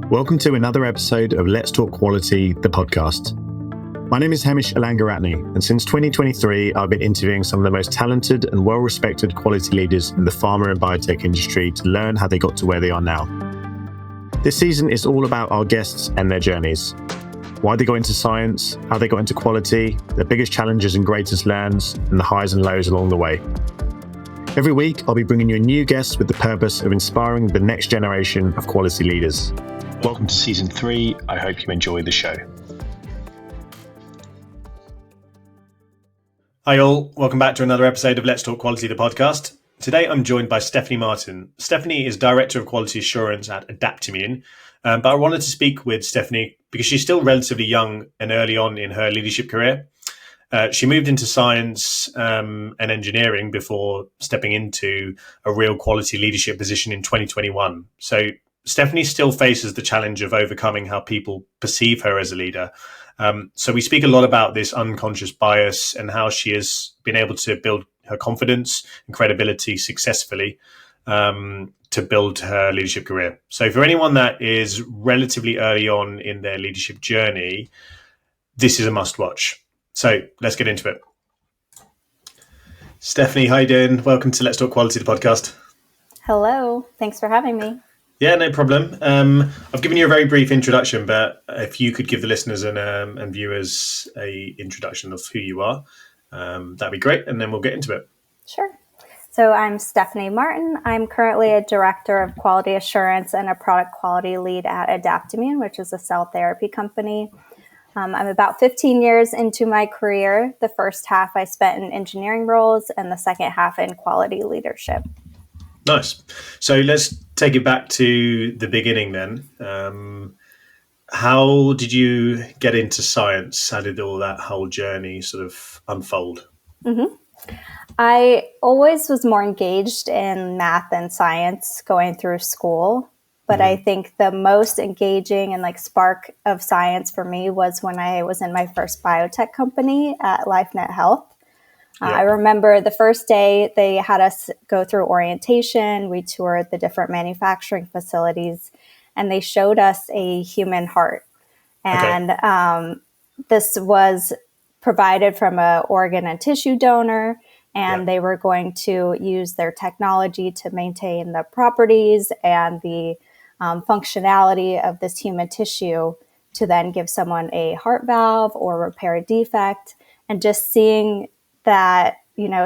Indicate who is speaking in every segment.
Speaker 1: Welcome to another episode of Let's Talk Quality, the podcast. My name is Hamish Alangaratne, and since 2023, I've been interviewing some of the most talented and well-respected quality leaders in the pharma and biotech industry to learn how they got to where they are now. This season is all about our guests and their journeys. Why they got into science, how they got into quality, their biggest challenges and greatest learns, and the highs and lows along the way. Every week, I'll be bringing you a new guest with the purpose of inspiring the next generation of quality leaders. Welcome to Season 3. I hope you enjoy the show.
Speaker 2: Hi all, welcome back to another episode of Let's Talk Quality, the podcast. Today I'm joined by Stephanie Martin. Stephanie is Director of Quality Assurance at Adaptimmune, but I wanted to speak with Stephanie because she's still relatively young and early on in her leadership career. She moved into science and engineering before stepping into a real quality leadership position in 2021. So Stephanie still faces the challenge of overcoming how people perceive her as a leader. So we speak a lot about this unconscious bias and how she has been able to build her confidence and credibility successfully to build her leadership career. So for anyone that is relatively early on in their leadership journey, this is a must watch. So let's get into it. Stephanie, how you doing? Welcome to Let's Talk Quality, the podcast.
Speaker 3: Hello. Thanks for having me.
Speaker 2: Yeah, no problem. I've given you a very brief introduction, but if you could give the listeners and viewers a introduction of who you are, that'd be great. And then we'll get into it.
Speaker 3: Sure. So I'm Stephanie Martin. I'm currently a Director of Quality Assurance and a Product Quality Lead at Adaptimmune, which is a cell therapy company. I'm about 15 years into my career. The first half I spent in engineering roles and the second half in quality leadership.
Speaker 2: Nice. So let's take it back to the beginning then. How did you get into science? How did all that whole journey sort of unfold?
Speaker 3: Mm-hmm. I always was more engaged in math and science going through school. But I think the most engaging and spark of science for me was when I was in my first biotech company at LifeNet Health. I remember the first day they had us go through orientation. We toured the different manufacturing facilities and they showed us a human heart. And this was provided from an organ and tissue donor. And they were going to use their technology to maintain the properties and the functionality of this human tissue to then give someone a heart valve or repair a defect. And just seeing that,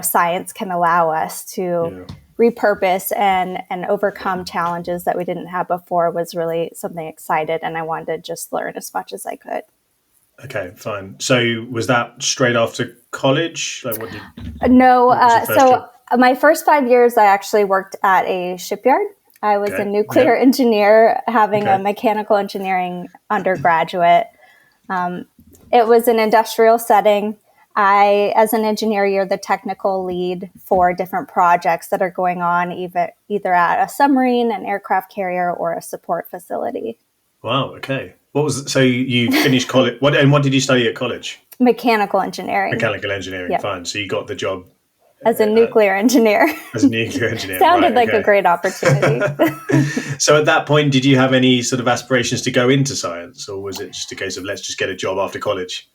Speaker 3: science can allow us to repurpose and overcome challenges that we didn't have before was really something excited. And I wanted to just learn as much as I could.
Speaker 2: Okay, fine. So was that straight after college?
Speaker 3: So my first 5 years, I actually worked at a shipyard. I was a nuclear engineer having a mechanical engineering undergraduate. It was an industrial setting. As an engineer, you're the technical lead for different projects that are going on either at a submarine, an aircraft carrier, or a support facility.
Speaker 2: Wow. Okay. So you finished college. What did you study at college?
Speaker 3: Mechanical engineering.
Speaker 2: Yep. Fine. So you got the job
Speaker 3: as a nuclear engineer. Sounded like a great opportunity.
Speaker 2: So at that point, did you have any sort of aspirations to go into science, or was it just a case of let's just get a job after college?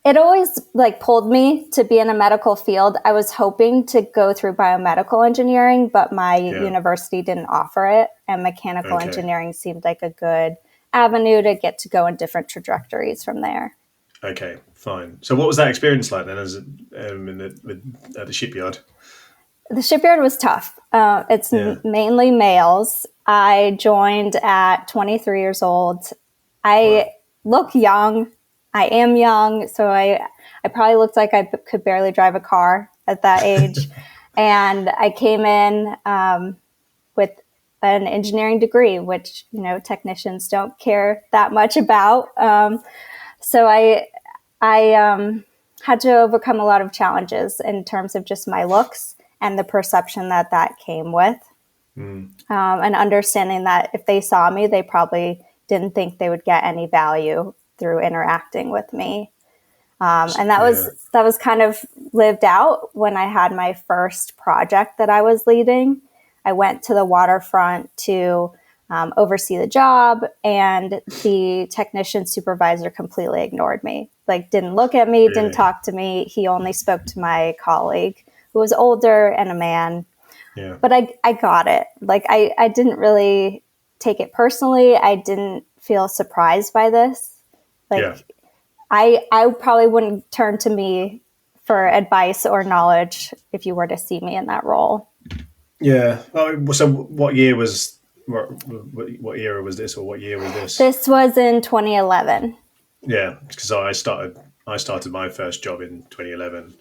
Speaker 3: It always pulled me to be in a medical field. I was hoping to go through biomedical engineering, but my university didn't offer it. And mechanical engineering seemed like a good avenue to get to go in different trajectories from there.
Speaker 2: Okay, fine. So what was that experience like then at the shipyard?
Speaker 3: The shipyard was tough. It's mainly males. I joined at 23 years old. I look young. I am young, so I probably looked like I could barely drive a car at that age. And I came in with an engineering degree, which, technicians don't care that much about. So I had to overcome a lot of challenges in terms of just my looks and the perception that came with. And understanding that if they saw me, they probably didn't think they would get any value through interacting with me. And that was kind of lived out when I had my first project that I was leading. I went to the waterfront to oversee the job. And the technician supervisor completely ignored me, like didn't look at me, didn't talk to me. He only spoke to my colleague, who was older and a man.
Speaker 2: Yeah.
Speaker 3: But I got it. Like I didn't really take it personally. I didn't feel surprised by this. Like I probably wouldn't turn to me for advice or knowledge if you were to see me in that role.
Speaker 2: Yeah. So what year was what era was this, or what year was this?
Speaker 3: This was in 2011.
Speaker 2: Yeah, because I started my first job in 2011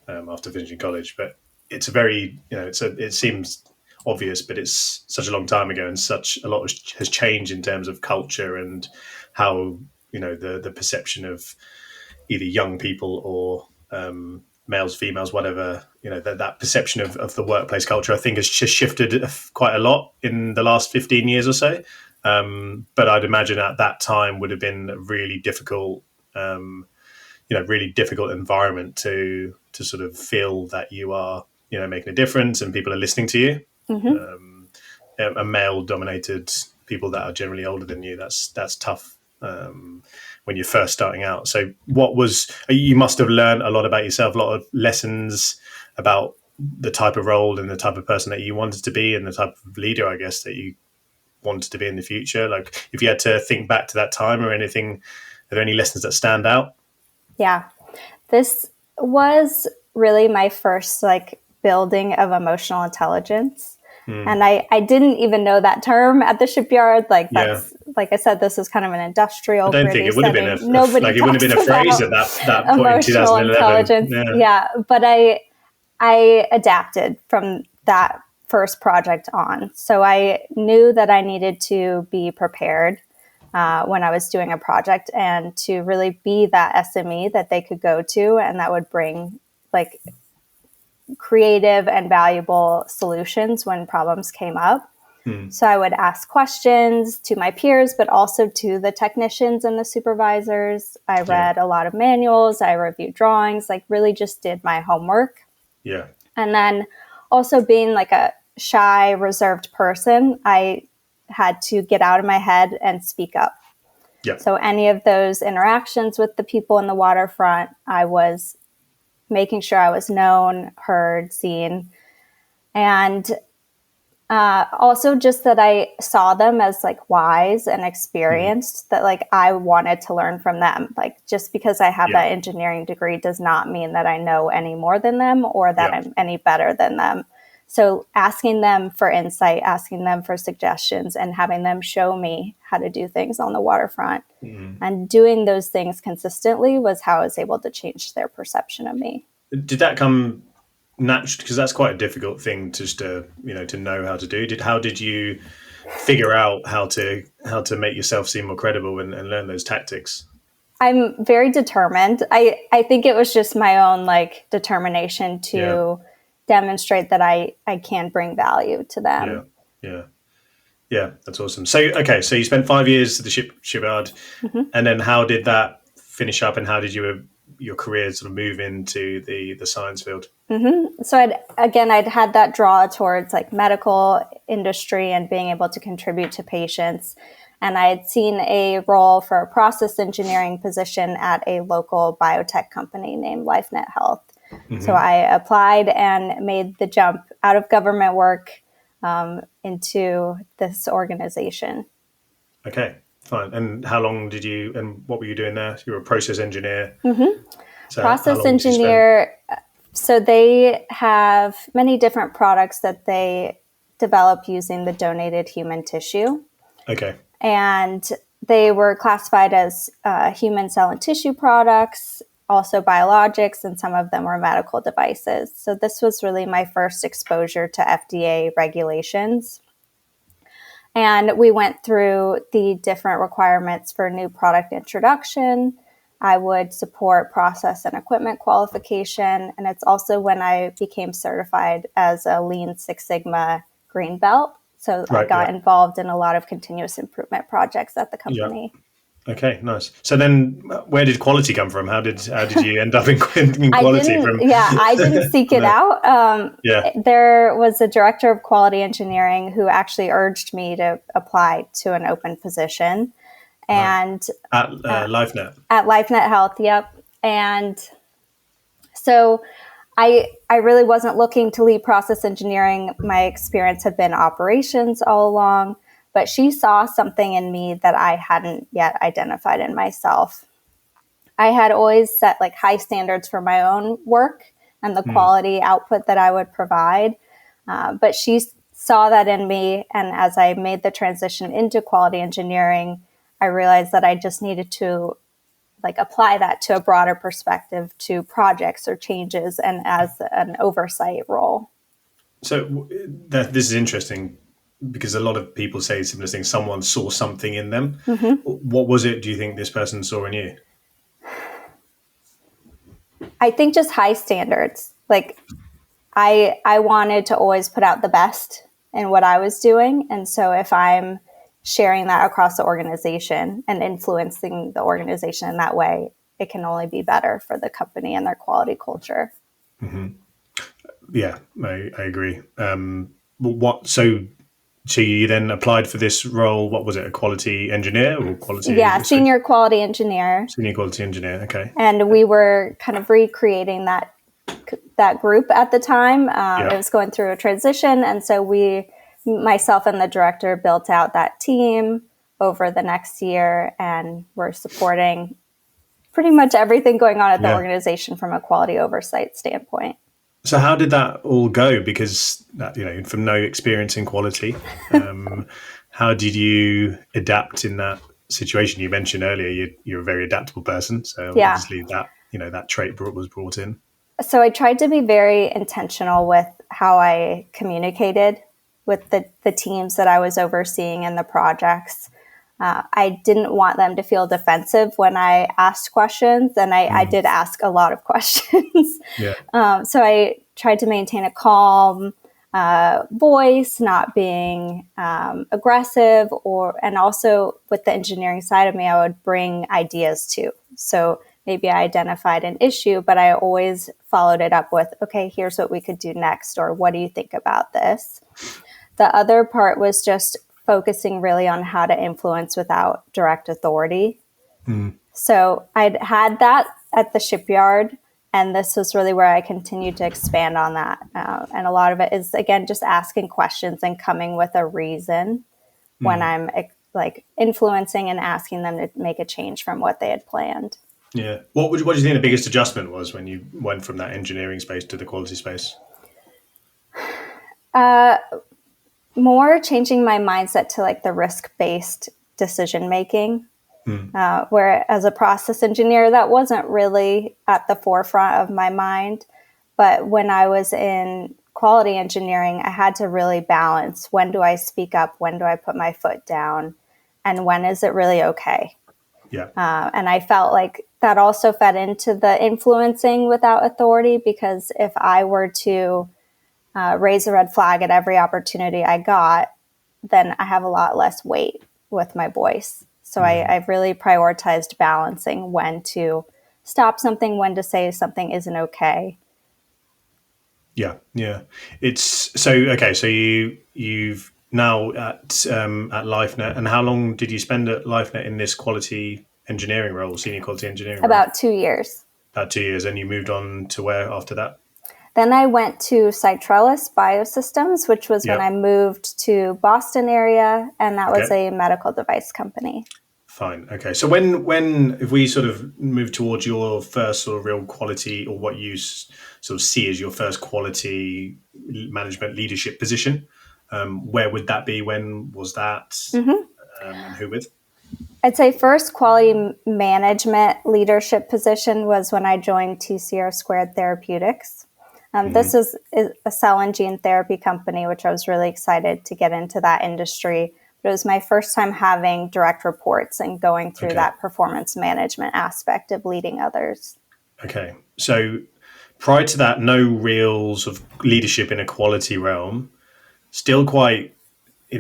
Speaker 2: after finishing college. But it's a very, it seems obvious, but it's such a long time ago, and such a lot has changed in terms of culture and how the perception of either young people or males, females, whatever, that perception of the workplace culture, I think, has just shifted quite a lot in the last 15 years or so. But I'd imagine at that time would have been a really difficult, really difficult environment to sort of feel that you are, making a difference and people are listening to you. Mm-hmm. A male-dominated people that are generally older than you, that's tough. When you're first starting out. So you must have learned a lot about yourself, a lot of lessons about the type of role and the type of person that you wanted to be and the type of leader, I guess, that you wanted to be in the future. Like, if you had to think back to that time or anything, are there any lessons that stand out?
Speaker 3: Yeah, this was really my first building of emotional intelligence. And I didn't even know that term at the shipyard. Like I said, this is kind of an industrial.
Speaker 2: I don't think it would have been
Speaker 3: it wouldn't have been
Speaker 2: a phrase at that point
Speaker 3: emotional
Speaker 2: in 2011.
Speaker 3: Intelligence. Yeah, but I adapted from that first project on. So I knew that I needed to be prepared when I was doing a project, and to really be that SME that they could go to, and that would bring creative and valuable solutions when problems came up. So I would ask questions to my peers, but also to the technicians and the supervisors. I read a lot of manuals. I reviewed drawings, really just did my homework.
Speaker 2: Yeah.
Speaker 3: And then also, being a shy, reserved person, I had to get out of my head and speak up.
Speaker 2: Yeah.
Speaker 3: So any of those interactions with the people in the waterfront, I was making sure I was known, heard, seen, and also just that I saw them as wise and experienced, that I wanted to learn from them. Just because I have that engineering degree does not mean that I know any more than them or that I'm any better than them. So asking them for insight, asking them for suggestions, and having them show me how to do things on the waterfront, and doing those things consistently was how I was able to change their perception of me.
Speaker 2: Did that come natural? Because that's quite a difficult thing just to know how to do. How did you figure out how to make yourself seem more credible and learn those tactics?
Speaker 3: I'm very determined. I think it was just my own determination to demonstrate that I can bring value to them.
Speaker 2: Yeah, that's awesome. So so you spent 5 years at the shipyard, and then how did that finish up, and how did your career sort of move into the science field?
Speaker 3: So I'd had that draw towards medical industry and being able to contribute to patients. And I had seen a role for a process engineering position at a local biotech company named LifeNet Health. So I applied and made the jump out of government work into this organization.
Speaker 2: Okay, fine. And how long and what were you doing there? You were a process engineer. So
Speaker 3: process engineer. So they have many different products that they develop using the donated human tissue.
Speaker 2: Okay.
Speaker 3: And they were classified as human cell and tissue products, also biologics, and some of them were medical devices. So this was really my first exposure to FDA regulations. And we went through the different requirements for new product introduction. I would support process and equipment qualification. And it's also when I became certified as a Lean Six Sigma Green Belt. So I got involved in a lot of continuous improvement projects at the company.
Speaker 2: Okay, nice. So then, where did quality come from? How did you end up in quality?
Speaker 3: I didn't seek it out. There was a director of quality engineering who actually urged me to apply to an open position, and
Speaker 2: at LifeNet.
Speaker 3: At LifeNet Health, yep. And so I really wasn't looking to lead process engineering. My experience had been operations all along. But she saw something in me that I hadn't yet identified in myself. I had always set like high standards for my own work and the quality output that I would provide. But she saw that in me. And as I made the transition into quality engineering, I realized that I just needed to like apply that to a broader perspective to projects or changes and as an oversight role.
Speaker 2: So this is interesting, because a lot of people say similar things. Someone saw something in them. Mm-hmm. What was it, do you think, this person saw in you?
Speaker 3: I think just high standards. Like I wanted to always put out the best in what I was doing. And so if I'm sharing that across the organization and influencing the organization in that way, it can only be better for the company and their quality culture.
Speaker 2: Mm-hmm. Yeah, I agree. So you then applied for this role. What was it? A quality engineer or quality?
Speaker 3: Yeah, senior quality engineer.
Speaker 2: Senior quality engineer. Okay.
Speaker 3: And we were kind of recreating that group at the time. It was going through a transition, and so myself and the director built out that team over the next year, and we're supporting pretty much everything going on at the organization from a quality oversight standpoint.
Speaker 2: So how did that all go? Because from no experience in quality, how did you adapt in that situation? You mentioned earlier you're a very adaptable person, so obviously that trait was brought in.
Speaker 3: So I tried to be very intentional with how I communicated with the teams that I was overseeing and the projects. I didn't want them to feel defensive when I asked questions, and I did ask a lot of questions. So I tried to maintain a calm voice, not being aggressive, and also with the engineering side of me, I would bring ideas too. So maybe I identified an issue, but I always followed it up with, okay, here's what we could do next, or what do you think about this? The other part was just focusing really on how to influence without direct authority. So I'd had that at the shipyard, and this was really where I continued to expand on that. And a lot of it is, again, just asking questions and coming with a reason when I'm like influencing and asking them to make a change from what they had planned.
Speaker 2: Yeah. What do you think the biggest adjustment was when you went from that engineering space to the quality space?
Speaker 3: More changing my mindset to like the risk-based decision making, where as a process engineer, that wasn't really at the forefront of my mind. But when I was in quality engineering, I had to really balance, when do I speak up, when do I put my foot down, and when is it really okay?
Speaker 2: Yeah.
Speaker 3: And I felt like that also fed into the influencing without authority, because if I were to raise a red flag at every opportunity I got, then I have a lot less weight with my voice. So I've really prioritized balancing when to stop something, when to say something isn't okay.
Speaker 2: Yeah. It's so okay. So you've now at LifeNet, and how long did you spend at LifeNet in this quality engineering role, senior quality engineering?
Speaker 3: About 2 years.
Speaker 2: About 2 years, and you moved on to where after that?
Speaker 3: Then I went to Cytrellis Biosystems, which was when I moved to Boston area, and that was a medical device company.
Speaker 2: Fine. Okay. So when if we sort of move towards your first sort of real quality, or what you sort of see as your first quality management leadership position, where would that be? When was that? And who with? I'd
Speaker 3: say first quality management leadership position was when I joined TCR² Therapeutics. This is a cell and gene therapy company, which I was really excited to get into that industry. But it was my first time having direct reports and going through that performance management aspect of leading others.
Speaker 2: Okay. So prior to that, no real sort of leadership in a quality realm, still quite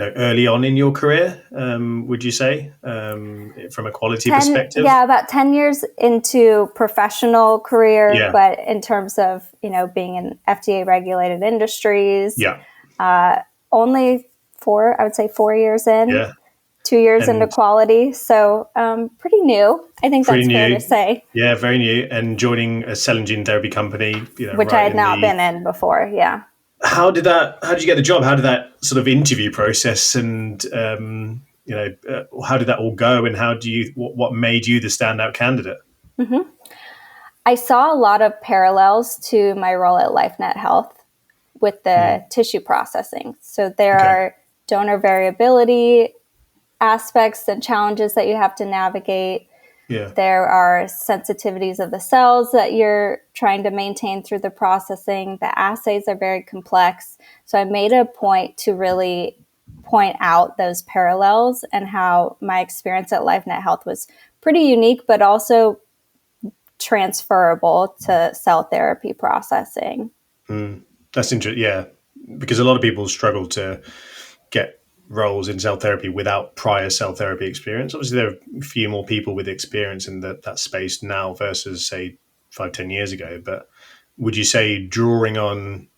Speaker 2: early on in your career, would you say, from a quality perspective?
Speaker 3: Yeah, about 10 years into professional career,
Speaker 2: Yeah.
Speaker 3: but in terms of, being in FDA regulated industries,
Speaker 2: Yeah.
Speaker 3: only I would say 4 years in,
Speaker 2: Yeah.
Speaker 3: 2 years into
Speaker 2: And
Speaker 3: quality. So pretty new. I think
Speaker 2: pretty
Speaker 3: that's fair
Speaker 2: new.
Speaker 3: to say.
Speaker 2: Yeah, very new. And joining a cell and gene therapy company,
Speaker 3: Which I had not been in before. Yeah.
Speaker 2: How did you get the job? How did that sort of interview process and, how did that all go? And what made you the standout candidate?
Speaker 3: Mm-hmm. I saw a lot of parallels to my role at LifeNet Health with the tissue processing. So there are donor variability aspects and challenges that you have to navigate.
Speaker 2: Yeah.
Speaker 3: There are sensitivities of the cells that you're trying to maintain through the processing. The assays are very complex. So I made a point to really point out those parallels and how my experience at LifeNet Health was pretty unique, but also transferable to cell therapy processing.
Speaker 2: That's interesting. Yeah, because a lot of people struggle to get roles in cell therapy without prior cell therapy experience. Obviously, there are a few more people with experience in that space now versus, say, 5-10 years ago. But would you say drawing on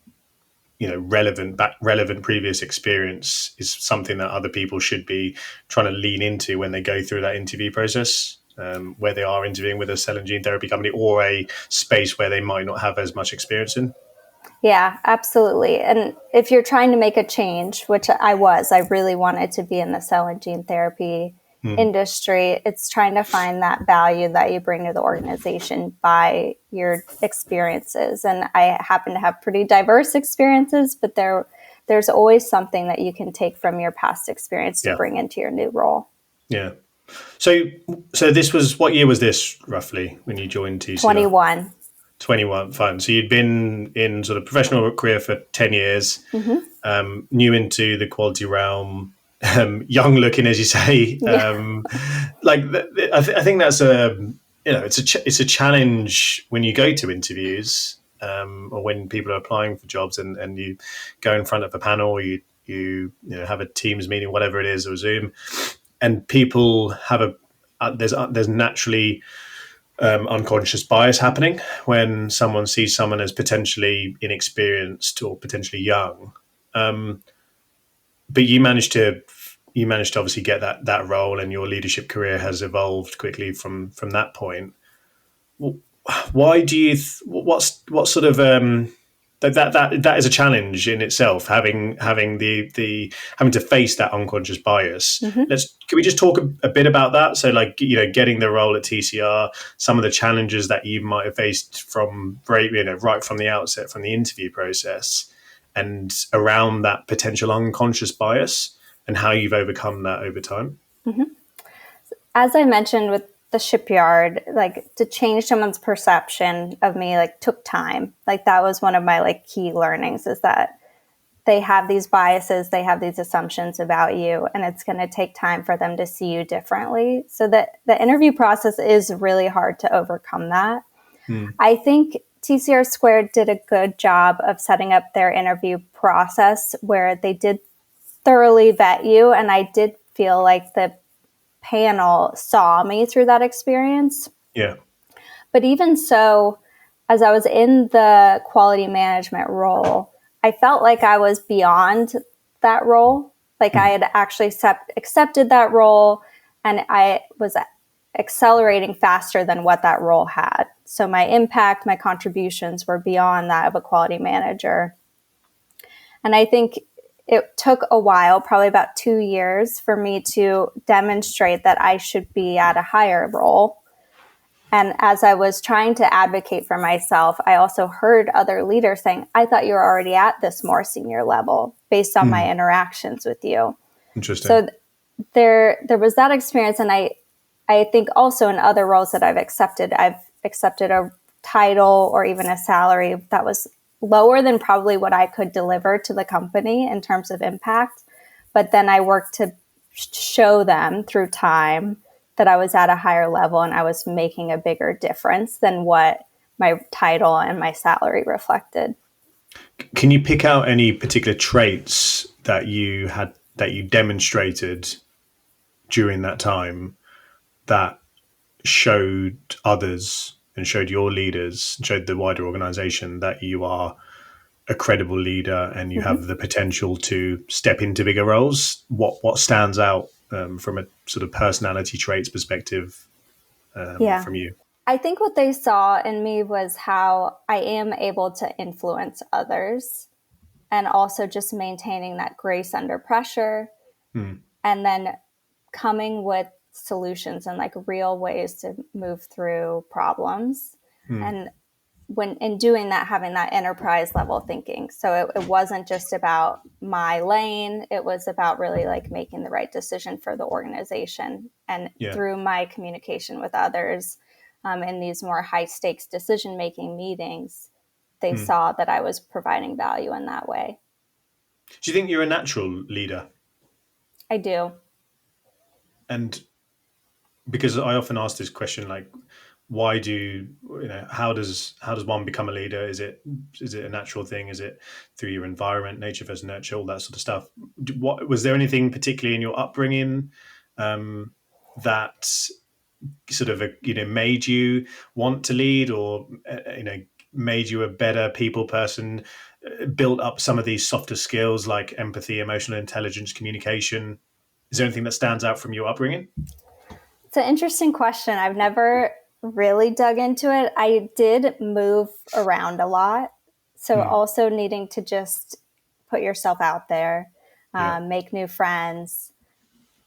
Speaker 2: relevant previous experience is something that other people should be trying to lean into when they go through that interview process, where they are interviewing with a cell and gene therapy company or a space where they might not have as much experience in?
Speaker 3: Yeah, absolutely. And if you're trying to make a change, which I really wanted to be in the cell and gene therapy industry. It's trying to find that value that you bring to the organization by your experiences. And I happen to have pretty diverse experiences, but there's always something that you can take from your past experience to bring into your new role.
Speaker 2: Yeah. So this was, what year was this roughly when you joined TCR? 21, fine. So you'd been in sort of professional career for 10 years, new into the quality realm, young looking, as you say. I think that's it's a challenge when you go to interviews, or when people are applying for jobs and you go in front of a panel, or you have a Teams meeting, whatever it is, or Zoom, and people have there's naturally unconscious bias happening when someone sees someone as potentially inexperienced or potentially young. But you managed to obviously get that role, and your leadership career has evolved quickly from that point. Why do you? What's sort of that is a challenge in itself, having the having to face that unconscious bias. Can we just talk a bit about that? So, getting the role at TCR, some of the challenges that you might have faced from right from the outset, from the interview process, and around that potential unconscious bias, and how you've overcome that over time.
Speaker 3: As I mentioned with the shipyard, to change someone's perception of me, took time. That was one of my key learnings, is that they have these biases, they have these assumptions about you, and it's going to take time for them to see you differently. So that the interview process is really hard to overcome that. I think TCR Squared did a good job of setting up their interview process where they did thoroughly vet you, and I did feel like the panel saw me through that experience.
Speaker 2: Yeah.
Speaker 3: But even so, as I was in the quality management role, I felt like I was beyond that role. I had actually accepted that role, and I was accelerating faster than what that role had. So my impact, my contributions were beyond that of a quality manager. And I think it took a while, probably about 2 years, for me to demonstrate that I should be at a higher role. And as I was trying to advocate for myself, I also heard other leaders saying, I thought you were already at this more senior level based on my interactions with you.
Speaker 2: Interesting.
Speaker 3: So there was that experience. And I think also in other roles that I've accepted a title or even a salary that was lower than probably what I could deliver to the company in terms of impact. But then I worked to show them through time that I was at a higher level and I was making a bigger difference than what my title and my salary reflected.
Speaker 2: Can you pick out any particular traits that you had that you demonstrated during that time that showed others and showed your leaders, showed the wider organization that you are a credible leader and you have the potential to step into bigger roles? What stands out from a sort of personality traits perspective
Speaker 3: Yeah.
Speaker 2: from you?
Speaker 3: I think what they saw in me was how I am able to influence others, and also just maintaining that grace under pressure, and then coming with solutions and like real ways to move through problems. And when in doing that, having that enterprise level thinking. So it wasn't just about my lane, it was about really like making the right decision for the organization. And through my communication with others in these more high stakes decision making meetings, they saw that I was providing value in that way.
Speaker 2: Do you think you're a natural leader?
Speaker 3: I do.
Speaker 2: And because I often ask this question, like, why do how does one become a leader? Is it a natural thing? Is it through your environment, nature versus nurture, all that sort of stuff? What was there anything particularly in your upbringing that sort of made you want to lead, or made you a better people person, built up some of these softer skills like empathy, emotional intelligence, communication? Is there anything that stands out from your upbringing?
Speaker 3: It's an interesting question. I've never really dug into it. I did move around a lot. So also needing to just put yourself out there, make new friends,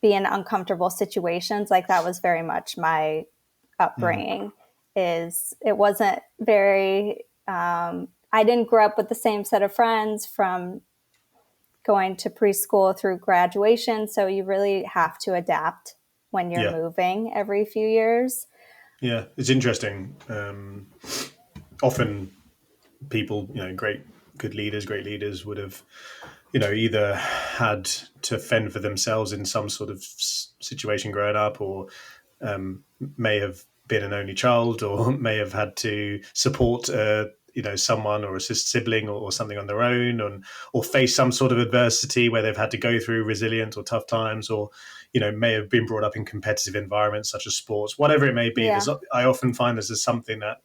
Speaker 3: be in uncomfortable situations. Like that was very much my upbringing. It wasn't very, I didn't grow up with the same set of friends from going to preschool through graduation. So you really have to adapt when you're moving every few years.
Speaker 2: Yeah, it's interesting. Often people, great leaders would have, either had to fend for themselves in some sort of situation growing up, or may have been an only child, or may have had to support someone or a sibling or something on their own, or face some sort of adversity where they've had to go through resilient or tough times, or may have been brought up in competitive environments such as sports, whatever it may be. I often find there's something that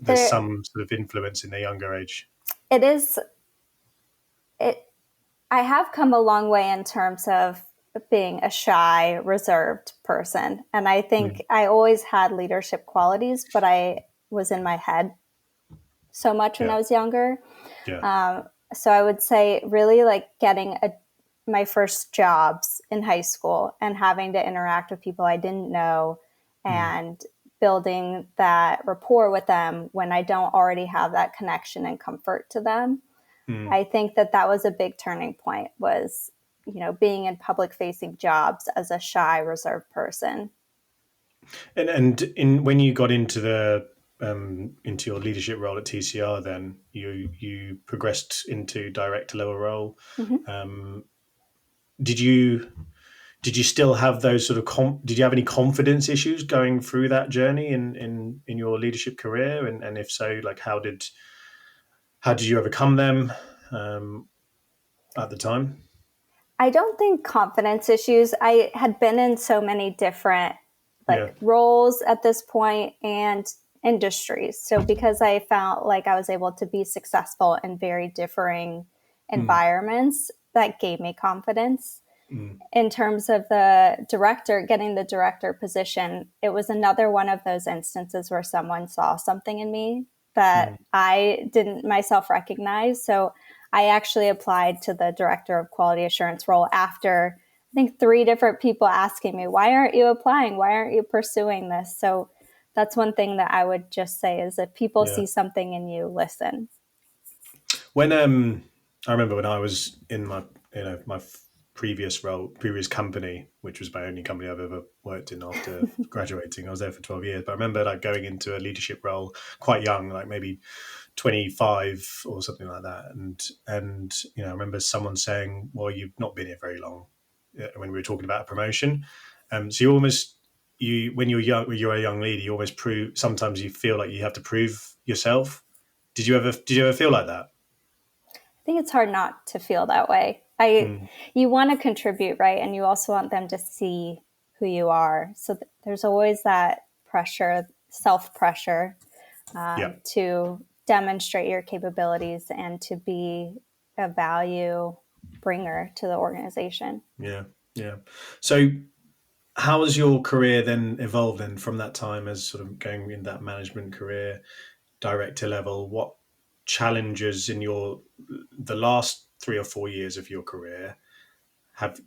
Speaker 2: there's some sort of influence in the younger age.
Speaker 3: It is. I have come a long way in terms of being a shy, reserved person. And I think I always had leadership qualities, but I was in my head so much when I was younger. So I would say really like getting my first jobs in high school and having to interact with people I didn't know and building that rapport with them when I don't already have that connection and comfort to them. I think that was a big turning point, was, being in public facing jobs as a shy, reserved person.
Speaker 2: And when you got into into your leadership role at TCR, then you progressed into director level role. Did you still have those sort of did you have any confidence issues going through that journey in your leadership career? And if so, like how did you overcome them at the time?
Speaker 3: I don't think confidence issues. I had been in so many different roles at this point and industries. So because I felt like I was able to be successful in very differing environments, that gave me confidence. In terms of getting the director position, it was another one of those instances where someone saw something in me that I didn't myself recognize. So I actually applied to the director of quality assurance role after, I think, 3 different people asking me, why aren't you applying? Why aren't you pursuing this? So that's one thing that I would just say is if people see something in you, listen.
Speaker 2: When I remember when I was in my my previous company, which was my only company I've ever worked in after graduating. I was there for 12 years, but I remember like going into a leadership role quite young, like maybe 25 or something like that. And I remember someone saying, well, you've not been here very long, when we were talking about a promotion. So when you're young, when you're a young leader, you almost sometimes you feel like you have to prove yourself. Did you ever feel like that?
Speaker 3: I think it's hard not to feel that way. You want to contribute, right? And you also want them to see who you are. So there's always that pressure, self-pressure, to demonstrate your capabilities and to be a value bringer to the organization.
Speaker 2: Yeah. Yeah. So how has your career then evolved then from that time as sort of going in that management career, director level? What challenges in the last 3 or 4 years of your career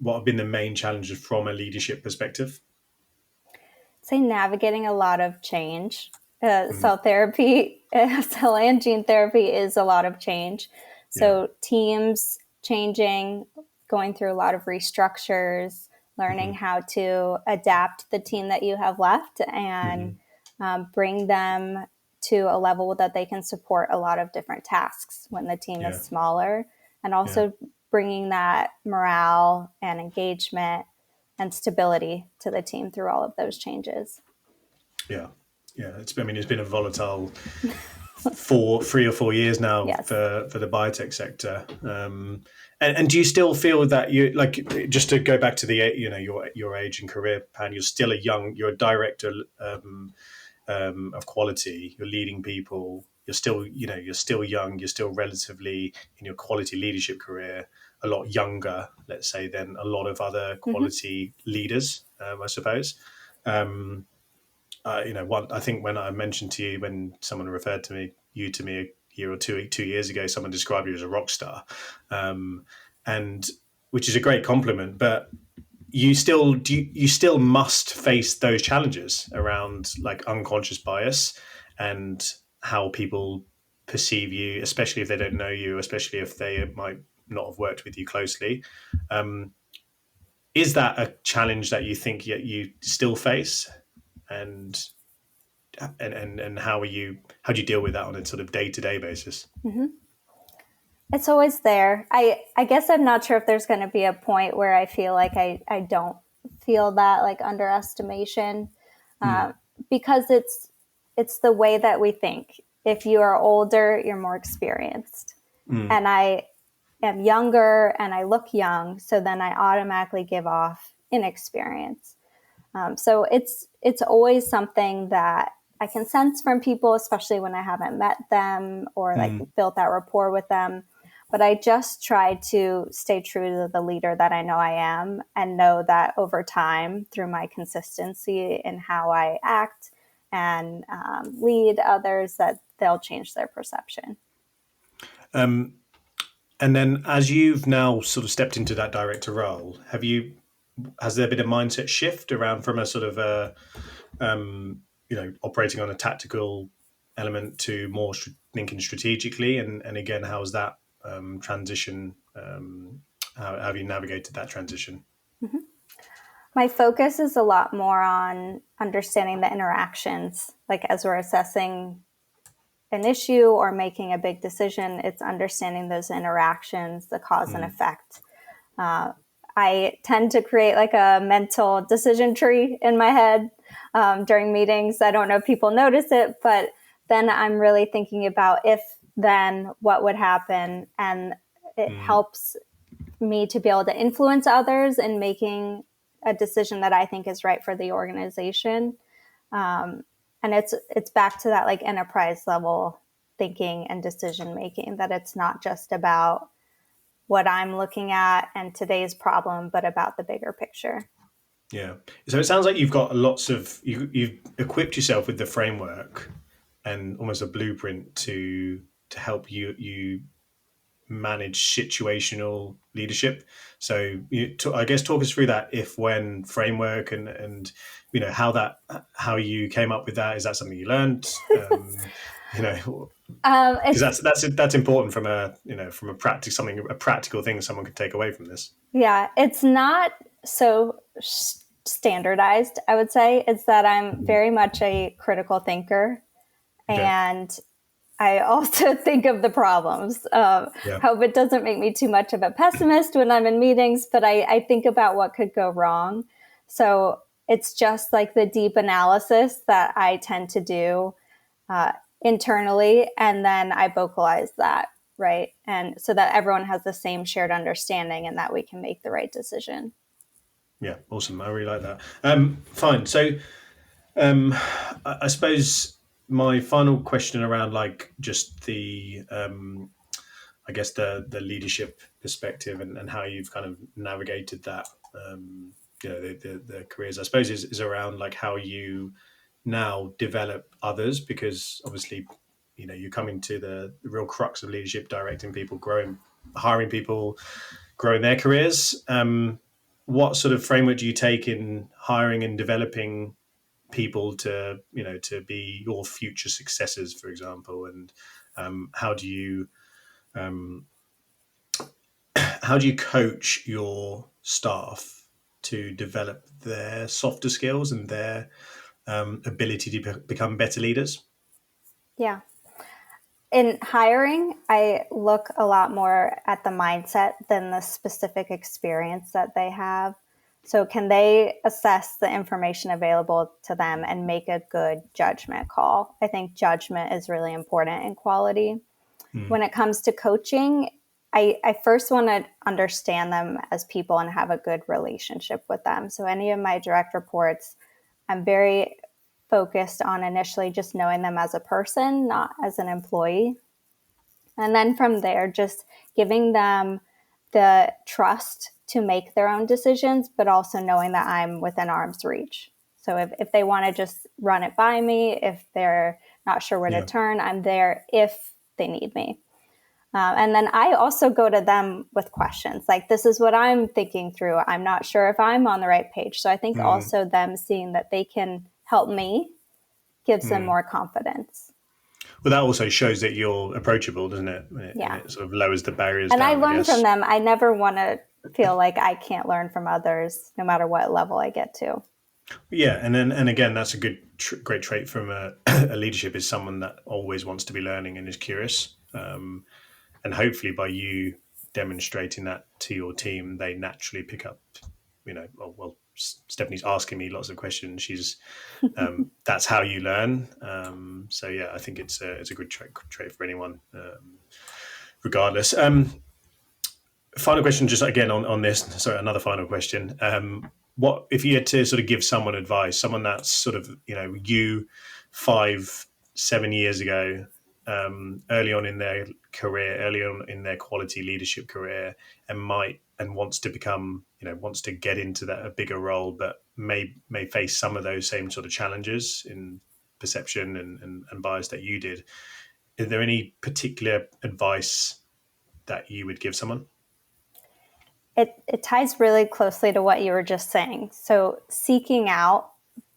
Speaker 2: what have been the main challenges from a leadership perspective?
Speaker 3: Say navigating a lot of change. Cell therapy, cell and gene therapy is a lot of change. So teams changing, going through a lot of restructures, learning how to adapt the team that you have left and bring them to a level that they can support a lot of different tasks when the team is smaller, and also bringing that morale and engagement and stability to the team through all of those changes.
Speaker 2: Yeah. It's been a volatile 3 or 4 years now for the biotech sector. And do you still feel that you, like, just to go back to the, your age and career, Pan, you're a director of quality, you're leading people, you're still young, you're still relatively in your quality leadership career, a lot younger, let's say, than a lot of other quality leaders, I suppose. I think when I mentioned to you, when someone referred to you to me a year or 2 years ago, someone described you as a rock star, and which is a great compliment. But you still must face those challenges around like unconscious bias and how people perceive you, especially if they don't know you, especially if they might not have worked with you closely. Is that a challenge that you think you still face? And how do you deal with that on a sort of day-to-day basis?
Speaker 3: It's always there. I guess I'm not sure if there's going to be a point where I feel like I don't feel that like underestimation, because it's the way that we think. If you are older, you're more experienced, and I am younger and I look young, so then I automatically give off inexperience. So it's always something that I can sense from people, especially when I haven't met them or like built that rapport with them. But I just try to stay true to the leader that I know I am, and know that over time, through my consistency in how I act and lead others, that they'll change their perception.
Speaker 2: And then as you've now sort of stepped into that director role, has there been a mindset shift around from a sort of operating on a tactical element to more thinking strategically? And again, how has that transition? How have you navigated that transition?
Speaker 3: My focus is a lot more on understanding the interactions. Like as we're assessing an issue or making a big decision, it's understanding those interactions, the cause and effect. I tend to create like a mental decision tree in my head during meetings. I don't know if people notice it, but then I'm really thinking about if then what would happen. And it helps me to be able to influence others in making a decision that I think is right for the organization. And it's back to that like enterprise level thinking and decision making, that it's not just about what I'm looking at and today's problem, but about the bigger picture.
Speaker 2: Yeah. So it sounds like you've equipped yourself with the framework and almost a blueprint to help you manage situational leadership. So I guess talk us through that when framework and how you came up with that. Is that something you learned? Because that's important from a practical thing someone could take away from this.
Speaker 3: Yeah, it's not so standardized, I would say. It's that I'm very much a critical thinker, and I also think of the problems. Hope it doesn't make me too much of a pessimist when I'm in meetings, but I think about what could go wrong. So it's just like the deep analysis that I tend to do internally, and then I vocalize that right? And so that everyone has the same shared understanding and that we can make the right decision.
Speaker 2: Yeah, awesome. I really like that. Fine. So I suppose my final question around like just the I guess the leadership perspective and how you've kind of navigated that, the careers, I suppose, is around like how you now develop others, because obviously, you're coming to the real crux of leadership, directing people, hiring people, growing their careers. What sort of framework do you take in hiring and developing people to be your future successors, for example? And how do you coach your staff to develop their softer skills and their ability to become better leaders?
Speaker 3: Yeah. In hiring, I look a lot more at the mindset than the specific experience that they have. So, can they assess the information available to them and make a good judgment call? I think judgment is really important in quality. When it comes to coaching, I first want to understand them as people and have a good relationship with them. So, any of my direct reports, I'm very focused on initially just knowing them as a person, not as an employee. And then from there, just giving them the trust to make their own decisions, but also knowing that I'm within arm's reach. So if they want to just run it by me, if they're not sure where to turn, I'm there if they need me. And then I also go to them with questions like, this is what I'm thinking through. I'm not sure if I'm on the right page. So I think also them seeing that they can help me gives them more confidence.
Speaker 2: Well, that also shows that you're approachable, doesn't it?
Speaker 3: Yeah.
Speaker 2: And it sort of lowers the barriers
Speaker 3: and
Speaker 2: down,
Speaker 3: I learn
Speaker 2: guess.
Speaker 3: from them. I never want to feel like I can't learn from others, no matter what level I get to.
Speaker 2: Yeah, and again, that's a great trait from a leadership, is someone that always wants to be learning and is curious. And hopefully, by you demonstrating that to your team, they naturally pick up. Stephanie's asking me lots of questions. She's that's how you learn. So yeah, I think it's a good trait for anyone, regardless. Final question, just again on this. Sorry, another final question. What if you had to sort of give someone advice, someone that's sort of you 5-7 years ago, early on in their career, early on in their quality leadership career, and wants to become, wants to get into a bigger role, but may face some of those same sort of challenges in perception and bias that you did. Is there any particular advice that you would give someone?
Speaker 3: It ties really closely to what you were just saying. So seeking out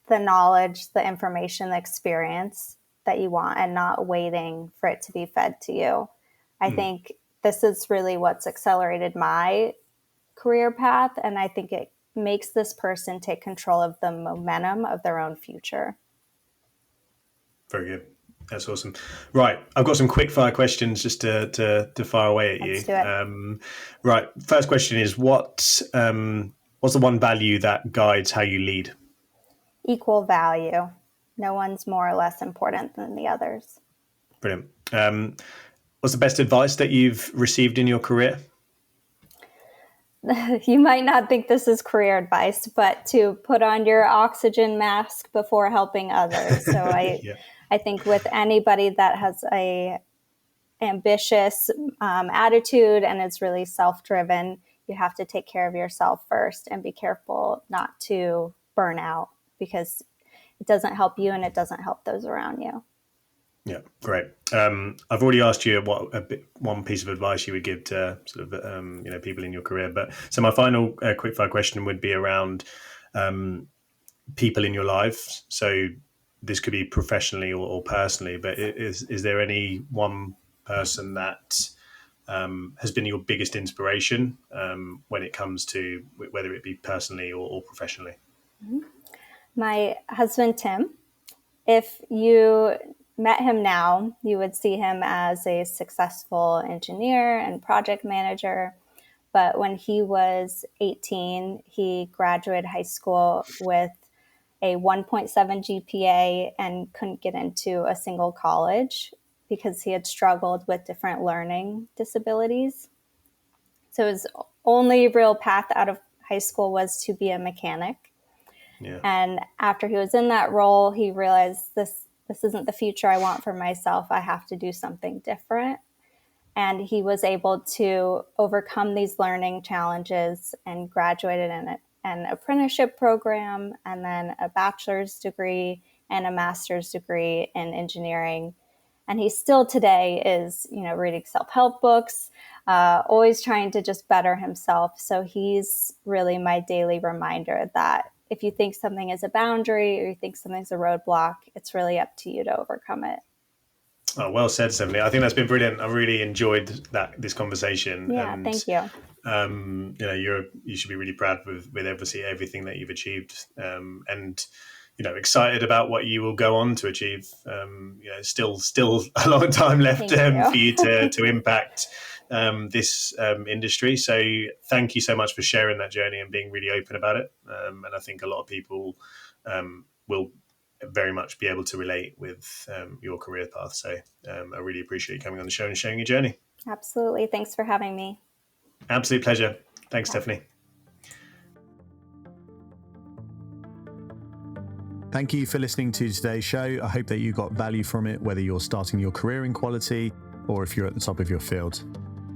Speaker 3: the knowledge, the information, the experience that you want, and not waiting for it to be fed to you. I think this is really what's accelerated my career path, and I think it makes this person take control of the momentum of their own future.
Speaker 2: Very good. That's awesome. Right, I've got some quick fire questions just to fire away at you.
Speaker 3: Let's do it.
Speaker 2: Right, first question is what's the one value that guides how you lead?
Speaker 3: Equal value. No one's more or less important than the others.
Speaker 2: Brilliant. What's the best advice that you've received in your career?
Speaker 3: You might not think this is career advice, but to put on your oxygen mask before helping others. So I think with anybody that has a ambitious attitude and is really self-driven, you have to take care of yourself first and be careful not to burn out, because it doesn't help you and it doesn't help those around you.
Speaker 2: Yeah, great. I've already asked you one piece of advice you would give to sort of people in your career, but so my final quickfire question would be around people in your life. So this could be professionally or personally, but is there any one person that has been your biggest inspiration when it comes to whether it be personally or professionally?
Speaker 3: My husband, Tim, if you met him now, you would see him as a successful engineer and project manager. But when he was 18, he graduated high school with a 1.7 GPA and couldn't get into a single college. because he had struggled with different learning disabilities. So his only real path out of high school was to be a mechanic.
Speaker 2: Yeah.
Speaker 3: And after he was in that role, he realized this isn't the future I want for myself. I have to do something different. And he was able to overcome these learning challenges and graduated in an apprenticeship program, and then a bachelor's degree and a master's degree in engineering. And he still today is, reading self-help books, always trying to just better himself. So he's really my daily reminder that if you think something is a boundary or you think something's a roadblock, it's really up to you to overcome it.
Speaker 2: Oh, well said, Stephanie. I think that's been brilliant. I really enjoyed this conversation.
Speaker 3: Yeah,
Speaker 2: and,
Speaker 3: thank you.
Speaker 2: You should be really proud with everything that you've achieved, and excited about what you will go on to achieve. Still a long time left for you to impact this industry. So thank you so much for sharing that journey and being really open about it. And I think a lot of people will very much be able to relate with your career path. So I really appreciate you coming on the show and sharing your journey.
Speaker 3: Absolutely. Thanks for having me.
Speaker 2: Absolute pleasure. Thanks, Stephanie.
Speaker 1: Thank you for listening to today's show. I hope that you got value from it, whether you're starting your career in quality or if you're at the top of your field.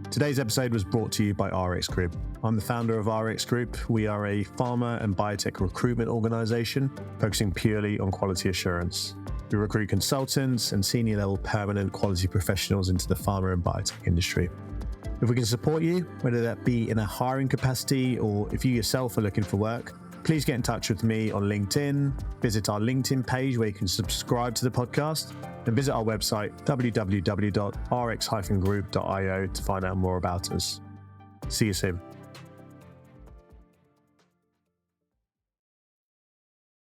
Speaker 1: Today's episode was brought to you by RX Group. I'm the founder of RX Group. We are a pharma and biotech recruitment organization focusing purely on quality assurance. We recruit consultants and senior level permanent quality professionals into the pharma and biotech industry. If we can support you, whether that be in a hiring capacity or if you yourself are looking for work, please get in touch with me on LinkedIn, visit our LinkedIn page where you can subscribe to the podcast, and visit our website, www.rx-group.io, to find out more about us. See you soon.